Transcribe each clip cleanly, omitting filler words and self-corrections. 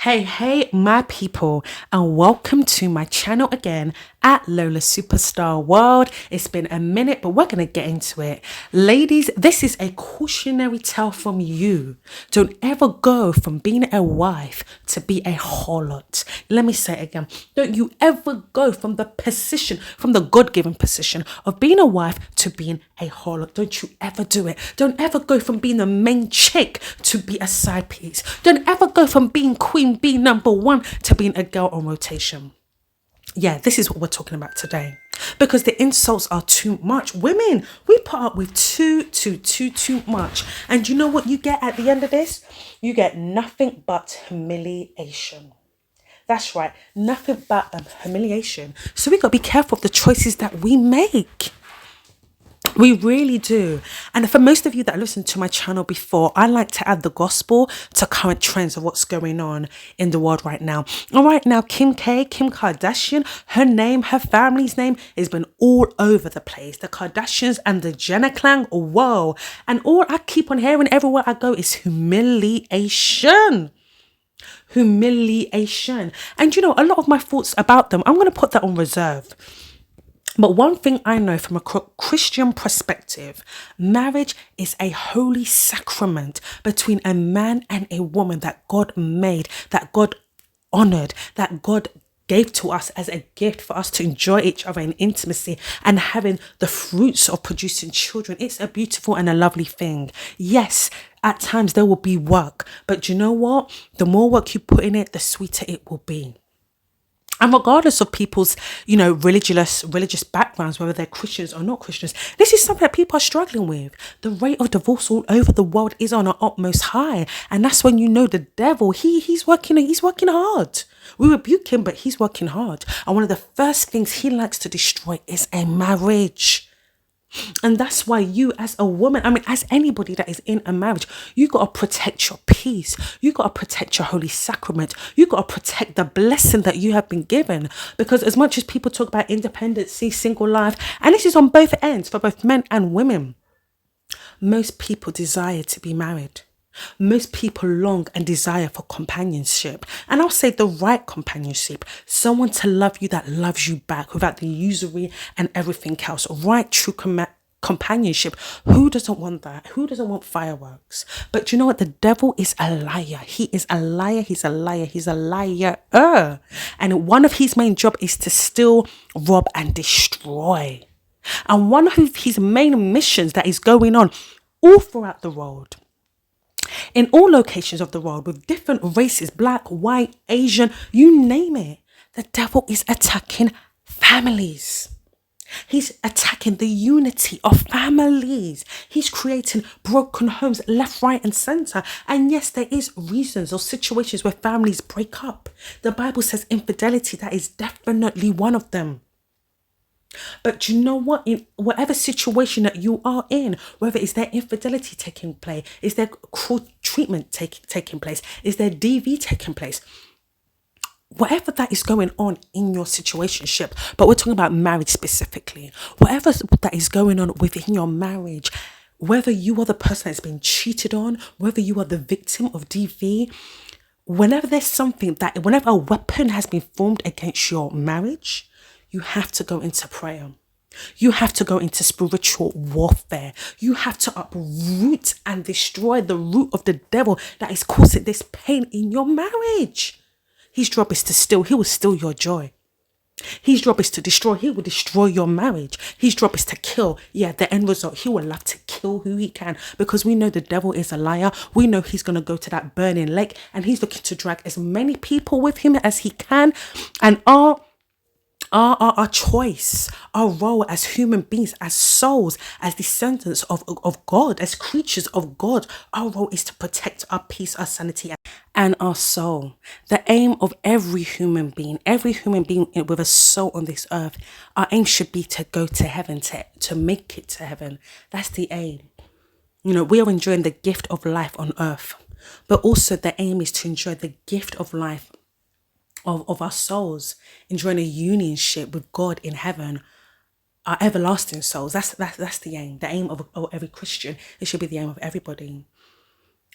Hey, my people, and welcome to my channel again at Lola Superstar World. It's been a minute, but we're going to get into it. Ladies, this is a cautionary tale from you. Don't ever go from being a wife to be a harlot. Let me say it again. Don't you ever go from the position, from the God-given position of being a wife to being a harlot. Don't you ever do it. Don't ever go from being the main chick to be a side piece. Don't ever go from being queen bee number one to being a girl on rotation. Yeah, this is what we're talking about today. Because the insults are too much. Women, we put up with too much. And you know what you get at the end of this? You get nothing but humiliation. That's right, nothing but humiliation. So we got to be careful of the choices that we make. We really do. And for most of you that listened to my channel before, I like to add the gospel to current trends of what's going on in the world right now. And right now, Kim Kardashian, her name, her family's name has been all over the place. The Kardashians and the Jenner clan, whoa. And all I keep on hearing everywhere I go is humiliation. Humiliation. And you know, a lot of my thoughts about them, I'm going to put that on reserve. But one thing I know from a Christian perspective, marriage is a holy sacrament between a man and a woman that God made, that God honored, that God gave to us as a gift for us to enjoy each other in intimacy and having the fruits of producing children. It's a beautiful and a lovely thing. Yes, at times there will be work, but you know what? The more work you put in it, the sweeter it will be. And regardless of people's, religious backgrounds, whether they're Christians or not Christians, this is something that people are struggling with. The rate of divorce all over the world is on an utmost high. And that's when you know the devil, he's working hard. We rebuke him, but he's working hard. And one of the first things he likes to destroy is a marriage. And that's why you as a woman, as anybody that is in a marriage, you got to protect your peace. You got to protect your holy sacrament. You got to protect the blessing that you have been given. Because as much as people talk about independency, single life, and this is on both ends for both men and women, most people desire to be married. Most people long and desire for companionship. And I'll say the right companionship. Someone to love you that loves you back without the usury and everything else. Right, true companionship. Who doesn't want that? Who doesn't want fireworks? But you know what? The devil is a liar. He is a liar. He's a liar. He's a liar. And one of his main job is to steal, rob and destroy. And one of his main missions that is going on all throughout the world, in all locations of the world, with different races, black, white, Asian, you name it, the devil is attacking families. He's attacking the unity of families. He's creating broken homes left, right and centre. And yes, there is reasons or situations where families break up. The Bible says infidelity, that is definitely one of them. But you know what? In whatever situation that you are in, whether it's there infidelity taking place, is there cruel treatment taking place, is there DV taking place, whatever that is going on in your situationship, but we're talking about marriage specifically, whatever that is going on within your marriage, whether you are the person that's been cheated on, whether you are the victim of DV, whenever a weapon has been formed against your marriage, you have to go into prayer. You have to go into spiritual warfare. You have to uproot and destroy the root of the devil that is causing this pain in your marriage. His job is to steal. He will steal your joy. His job is to destroy. He will destroy your marriage. His job is to kill. Yeah, the end result, he will love to kill who he can, because we know the devil is a liar. We know he's going to go to that burning lake and he's looking to drag as many people with him as he can. And our choice, our role as human beings, as souls, as descendants of God, as creatures of God, our role is to protect our peace, our sanity, and our soul. The aim of every human being with a soul on this earth, our aim should be to go to heaven, to make it to heaven. That's the aim. You know, we are enjoying the gift of life on earth, but also the aim is to enjoy the gift of life of our souls, enjoying a unionship with God in heaven, our everlasting souls. That's the aim. The aim of every Christian. It should be the aim of everybody.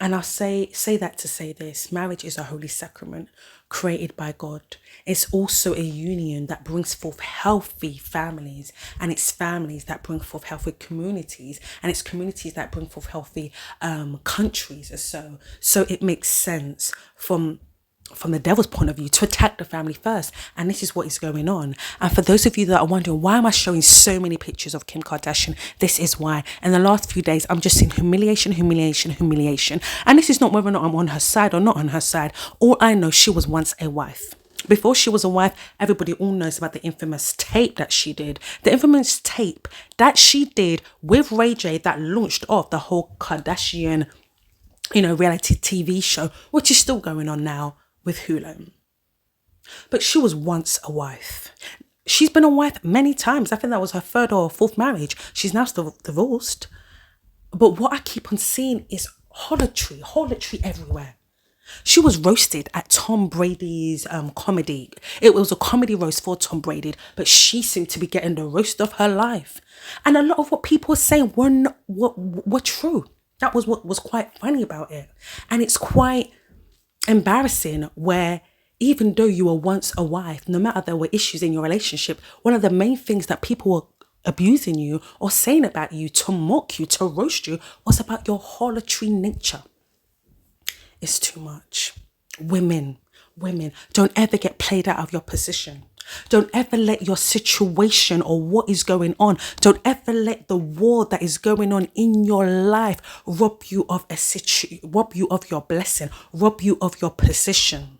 And I'll say that to say this: marriage is a holy sacrament created by God. It's also a union that brings forth healthy families, and it's families that bring forth healthy communities, and it's communities that bring forth healthy countries. So it makes sense from the devil's point of view to attack the family first. And this is what is going on. And for those of you that are wondering, why am I showing so many pictures of Kim Kardashian? This is why. In the last few days, I'm just seeing humiliation, humiliation, humiliation. And this is not whether or not I'm on her side or not on her side. All I know, she was once a wife. Before she was a wife, everybody all knows about the infamous tape that she did. The infamous tape that she did with Ray J that launched off the whole Kardashian, reality TV show, which is still going on now with Hulu. But she was once a wife. She's been a wife many times. I think that was her third or fourth marriage. She's now still divorced. But what I keep on seeing is harlotry everywhere. She was roasted at Tom Brady's comedy. It was a comedy roast for Tom Brady, but she seemed to be getting the roast of her life. And a lot of what people were saying were true. That was what was quite funny about it. And it's quite embarrassing where even though you were once a wife, no matter there were issues in your relationship, one of the main things that people were abusing you or saying about you to mock you, to roast you, was about your harlotry nature. It's too much. Women, don't ever get played out of your position. Don't ever let your situation or what is going on, don't ever let the war that is going on in your life rob you of rob you of your blessing, rob you of your position.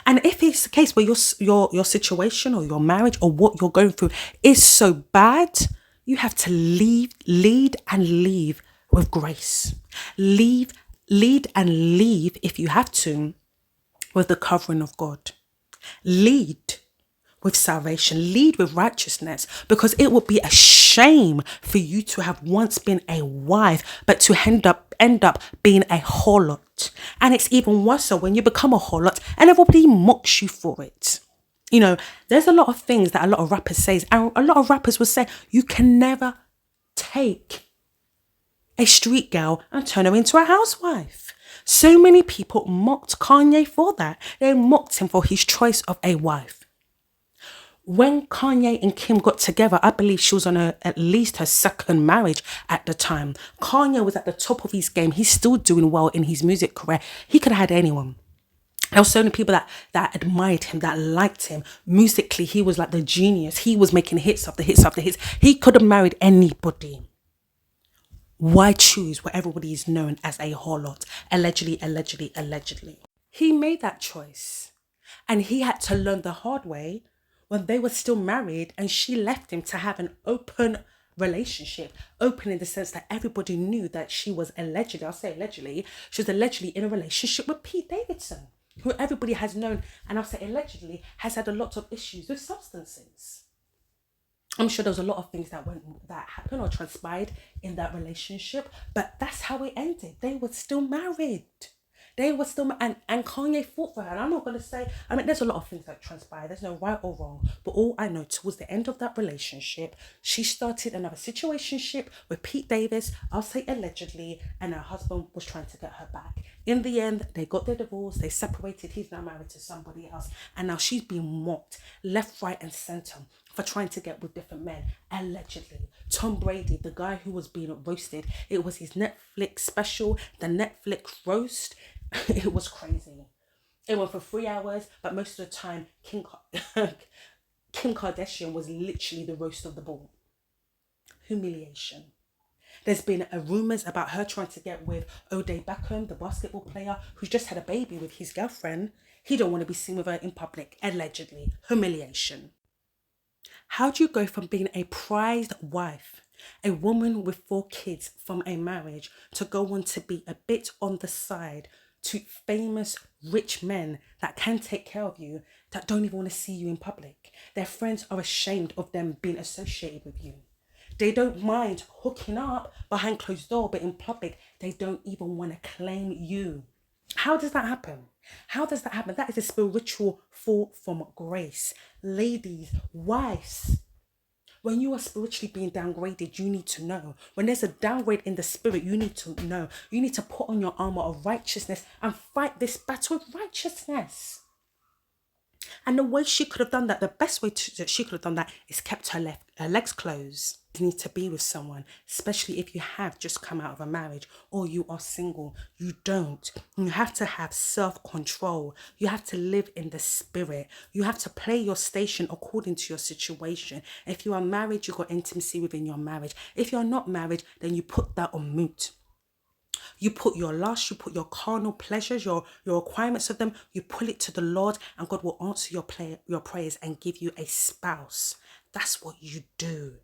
And if it's the case where your situation or your marriage or what you're going through is so bad, you have to lead and leave with grace. Lead and leave, if you have to, with the covering of God. Lead with salvation, lead with righteousness, because it would be a shame for you to have once been a wife, but to end up being a harlot. And it's even worse so when you become a harlot and everybody mocks you for it. There's a lot of things that a lot of rappers say, and a lot of rappers will say, you can never take a street girl and turn her into a housewife. So many people mocked Kanye for that. They mocked him for his choice of a wife. When Kanye and Kim got together, I believe she was on at least her second marriage at the time. Kanye was at the top of his game. He's still doing well in his music career. He could have had anyone. There were so many people that admired him, that liked him. Musically, he was like the genius. He was making hits after hits after hits. He could have married anybody. Why choose what everybody is known as a harlot? Allegedly. He made that choice. And he had to learn the hard way when they were still married and she left him to have an open relationship. Open in the sense that everybody knew that she was allegedly, I'll say allegedly, she was allegedly in a relationship with Pete Davidson, who everybody has known, and I'll say allegedly, has had a lot of issues with substances. I'm sure there was a lot of things that happened or transpired in that relationship, but that's how it ended. They were still married. And Kanye fought for her. And I'm not going to say, there's a lot of things that transpire. There's no right or wrong. But all I know, towards the end of that relationship, she started another situationship with Pete Davis, I'll say allegedly, and her husband was trying to get her back. In the end, they got their divorce, they separated, he's now married to somebody else. And now she's being mocked left, right, and centre for trying to get with different men, allegedly. Tom Brady, the guy who was being roasted, it was his Netflix special, the Netflix roast. It was crazy. It went for 3 hours, but most of the time, Kim Kardashian was literally the roast of the ball. Humiliation. There's been rumours about her trying to get with Odell Beckham, the basketball player, who's just had a baby with his girlfriend. He don't want to be seen with her in public, allegedly. Humiliation. How do you go from being a prized wife, a woman with 4 kids from a marriage, to go on to be a bit on the side to famous rich men that can take care of you, that don't even want to see you in public? Their friends are ashamed of them being associated with you. They don't mind hooking up behind closed door, but in public, they don't even want to claim you. How does that happen? That is a spiritual fall from grace. Ladies, wives, When you are spiritually being downgraded, you need to know. When there's a downgrade in the spirit, you need to know. You need to put on your armor of righteousness and fight this battle with righteousness. And the way she could have done that, the best way that she could have done that is kept her legs closed. You need to be with someone, especially if you have just come out of a marriage or you are single. You don't. You have to have self-control. You have to live in the spirit. You have to play your station according to your situation. If you are married, you've got intimacy within your marriage. If you're not married, then you put that on mute. You put your lust, you put your carnal pleasures, your requirements of them, you pull it to the Lord, and God will answer your prayers and give you a spouse. That's what you do.